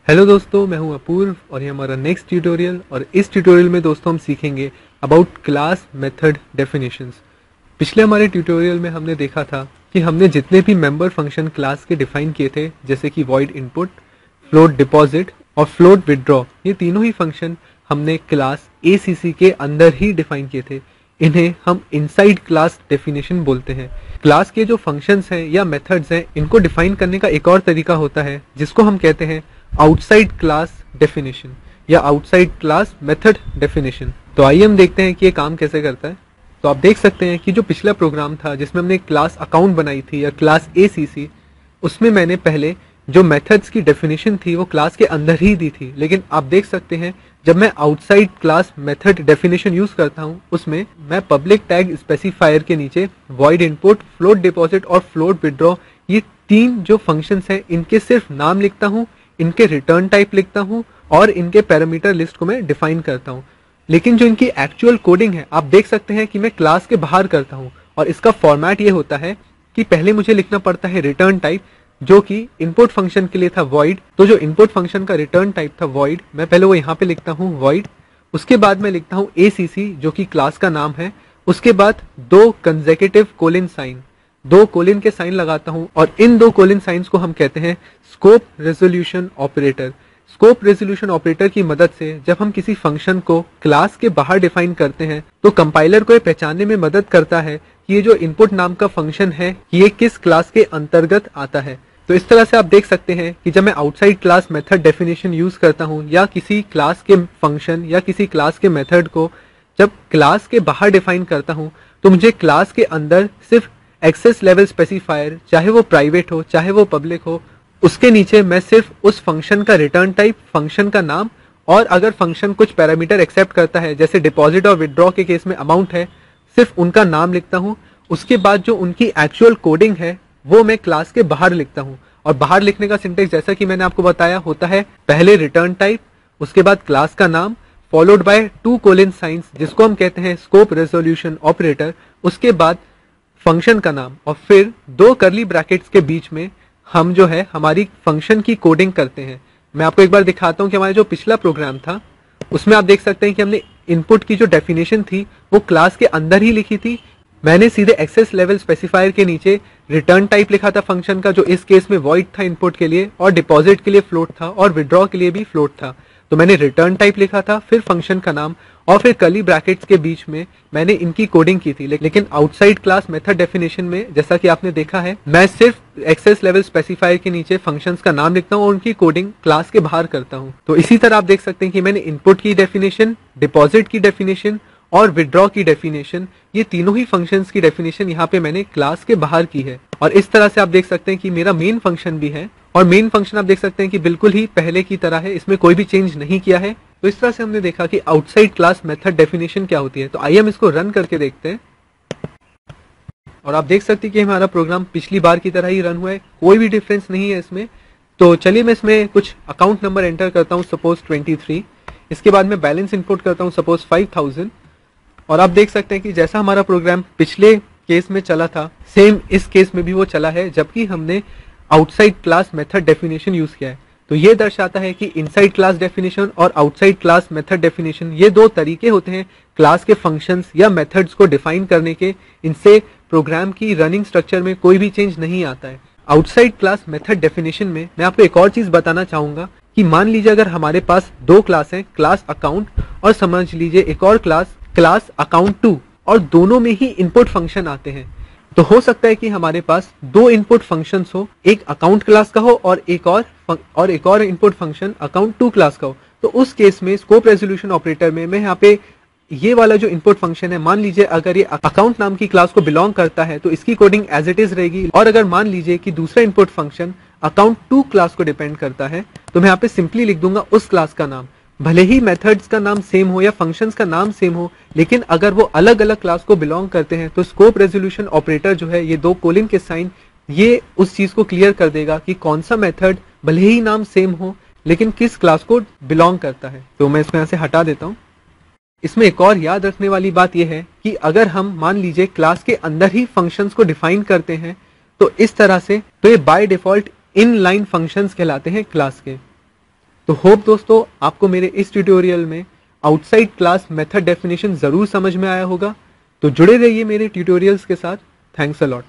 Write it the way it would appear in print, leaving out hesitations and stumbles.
Hello दोस्तों, मैं हूं अपूर्व और ये हमारा नेक्स्ट ट्यूटोरियल। और इस ट्यूटोरियल में दोस्तों हम सीखेंगे अबाउट क्लास मेथड डेफिनेशंस। पिछले हमारे ट्यूटोरियल में हमने देखा था कि हमने जितने भी मेंबर फंक्शन क्लास के डिफाइन किए थे, जैसे कि वॉइड इनपुट, फ्लोट डिपॉजिट और फ्लोट विदड्रॉ, ये तीनों ही फंक्शन हमने क्लास ACC के अंदर ही डिफाइन किए थे। इन्हें हम इनसाइड क्लास डेफिनेशन बोलते हैं। क्लास के जो फंक्शंस हैं या मेथड्स हैं, इनको डिफाइन करने का एक और तरीका होता है जिसको हम कहते हैं आउटसाइड क्लास डेफिनेशन या आउटसाइड क्लास मेथड डेफिनेशन। तो आइए हम देखते हैं कि ये काम कैसे करता है। तो आप देख सकते हैं कि जो पिछला प्रोग्राम था जिसमें हमने क्लास अकाउंट बनाई थी या क्लास ACC, उसमें मैंने पहले जो मेथड्स की डेफिनेशन थी वो क्लास के अंदर ही दी थी। लेकिन आप देख सकते हैं जब मैं outside class method definition use करता हूं, उसमें मैं पब्लिक टैग स्पेसिफायर के नीचे वॉइड इनपुट, फ्लोट डिपॉजिट और फ्लोट विदड्रॉ, ये तीन जो फंक्शंस हैं, इनके सिर्फ नाम लिखता हूं, इनके रिटर्न टाइप लिखता हूं और इनके पैरामीटर लिस्ट को मैं डिफाइन करता हूं। लेकिन जो इनकी एक्चुअल कोडिंग है, आप देख सकते हैं कि मैं क्लास के बाहर करता हूं। और इसका फॉर्मेट ये होता है कि पहले मुझे लिखना पड़ता है रिटर्न टाइप, जो कि इनपुट फंक्शन के लिए था वॉइड। तो जो इनपुट फंक्शन का रिटर्न टाइप था वॉइड, मैं पहले वो यहाँ पे लिखता हूँ वॉइड। उसके बाद मैं लिखता हूँ ACC, जो कि क्लास का नाम है। उसके बाद दो कंसेक्यूटिव कोलिन साइन, दो कोलिन के साइन लगाता हूं और इन दो कोलिन साइंस को हम कहते हैं scope resolution operator. Scope resolution operator की मदद से जब हम किसी फंक्शन को क्लास के बाहर डिफाइन करते हैं तो कंपाइलर को ये पहचानने में मदद करता है कि ये जो इनपुट नाम का फंक्शन है ये किस क्लास के अंतर्गत आता है। तो इस तरह से आप देख सकते हैं कि जब मैं outside class method definition use करता हूं या किसी क्लास के फंक्शन या किसी क्लास के मेथड को जब क्लास के बाहर डिफाइन करता हूं, तो मुझे क्लास के अंदर सिर्फ एक्सेस लेवल स्पेसिफायर, चाहे वो प्राइवेट हो चाहे वो पब्लिक हो, उसके नीचे मैं सिर्फ उस फंक्शन का रिटर्न टाइप, फंक्शन का नाम और अगर फंक्शन कुछ पैरामीटर एक्सेप्ट करता है, जैसे डिपॉजिट और विदड्रॉ के केस में अमाउंट है, सिर्फ उनका नाम लिखता हूं। उसके बाद जो उनकी एक्चुअल कोडिंग है वो मैं क्लास के बाहर लिखता हूं। और बाहर लिखने का सिंटेक्स जैसा कि मैंने आपको बताया होता है, पहले रिटर्न टाइप, उसके बाद क्लास का नाम, फॉलोड बाय टू कोलिन साइंस जिसको हम कहते हैं स्कोप रेजोल्यूशन ऑपरेटर, उसके बाद फंक्शन का नाम और फिर दो करली ब्रैकेट्स के बीच में हम जो है हमारी फंक्शन की कोडिंग करते हैं। मैं आपको एक बार दिखाता हूं कि हमारा जो पिछला प्रोग्राम था उसमें आप देख सकते हैं कि हमने इनपुट की जो डेफिनेशन थी वो क्लास के अंदर ही लिखी थी। मैंने सीधे एक्सेस लेवल स्पेसिफायर के नीचे रिटर्न टाइप लिखा था फंक्शन का, जो इस केस में वॉइड था इनपुट के लिए, और डिपॉजिट के लिए फ्लोट था और विदड्रॉ के लिए भी फ्लोट था। तो मैंने रिटर्न टाइप लिखा था, फिर फंक्शन का नाम और फिर कर्ली ब्रैकेट्स के बीच में मैंने इनकी कोडिंग की थी। लेकिन आउटसाइड क्लास मेथड डेफिनेशन में जैसा कि आपने देखा है, मैं सिर्फ एक्सेस लेवल स्पेसिफायर के नीचे फंक्शंस का नाम लिखता हूं और उनकी कोडिंग क्लास के बाहर करता हूं। तो इसी तरह आप देख सकते हैं कि मैंने इनपुट की डेफिनेशन, डिपॉजिट की डेफिनेशन और विदड्रॉ की डेफिनेशन, ये तीनों ही फंक्शंस की डेफिनेशन यहाँ पे मैंने क्लास के बाहर की है। और इस तरह से आप देख सकते हैं कि मेरा मेन फंक्शन भी है और मेन फंक्शन आप देख सकते हैं कि बिल्कुल ही पहले की तरह है, इसमें कोई भी चेंज नहीं किया है। तो इस तरह से हमने देखा कि आउटसाइड क्लास मेथड डेफिनेशन क्या होती है। तो आइए हम इसको रन करके देखते हैं। और आप देख सकते हैं कि हमारा प्रोग्राम पिछली बार की तरह ही रन हुआ है, कोई भी डिफरेंस नहीं है इसमें। तो चलिए मैं इसमें कुछ अकाउंट नंबर एंटर करता हूँ, सपोज 23। इसके बाद मैं बैलेंस इनपुट करता हूँ, सपोज 5000। और आप देख सकते हैं कि जैसा हमारा प्रोग्राम पिछले केस में चला था, सेम इस केस में भी वो चला है, जबकि हमने outside class method definition use किया है। तो ये दर्शाता है कि इनसाइड क्लास डेफिनेशन और आउटसाइड क्लास मेथड डेफिनेशन, ये दो तरीके होते हैं क्लास के फंक्शंस या मेथड्स को डिफाइन करने के। इनसे प्रोग्राम की रनिंग स्ट्रक्चर में कोई भी चेंज नहीं आता है। आउटसाइड क्लास मेथड डेफिनेशन में मैं आपको एक और चीज बताना चाहूंगा कि मान लीजिए अगर हमारे पास दो क्लास हैं, क्लास अकाउंट और समझ लीजिए एक और क्लास अकाउंट 2, और दोनों में ही इनपुट फंक्शन आते हैं, तो हो सकता है कि हमारे पास दो इनपुट फंक्शंस हो, एक अकाउंट क्लास का हो और एक और इनपुट फंक्शन अकाउंट 2 क्लास का हो। तो उस केस में स्कोप रेजोल्यूशन ऑपरेटर में मैं यहाँ पे ये वाला जो इनपुट फंक्शन है, मान लीजिए अगर ये अकाउंट नाम की क्लास को बिलोंग करता है तो इसकी कोडिंग एज इट इज रहेगी। और अगर मान लीजिए कि दूसरा इनपुट फंक्शन अकाउंट 2 क्लास को डिपेंड करता है, तो मैं यहाँ पे सिंपली लिख दूंगा उस क्लास का नाम। भले ही मेथड्स का नाम सेम हो या फंक्शंस का नाम सेम हो, लेकिन अगर वो अलग अलग क्लास को बिलोंग करते हैं तो स्कोप रेजोल्यूशन ऑपरेटर जो है, ये दो कोलिन के साइन, ये उस चीज को क्लियर कर देगा कि कौन सा मेथड भले ही नाम सेम हो लेकिन किस क्लास को बिलोंग करता है। तो मैं इसमें यहाँ से हटा देता हूँ। इसमें एक और याद रखने वाली बात यह है कि अगर हम मान लीजिए क्लास के अंदर ही फंक्शंस को डिफाइन करते हैं तो इस तरह से, तो ये by default in line functions कहलाते हैं क्लास के। तो होप दोस्तों आपको मेरे इस ट्यूटोरियल में आउटसाइड क्लास मेथड डेफिनेशन जरूर समझ में आया होगा। तो जुड़े रहिए मेरे ट्यूटोरियल्स के साथ। Thanks a lot.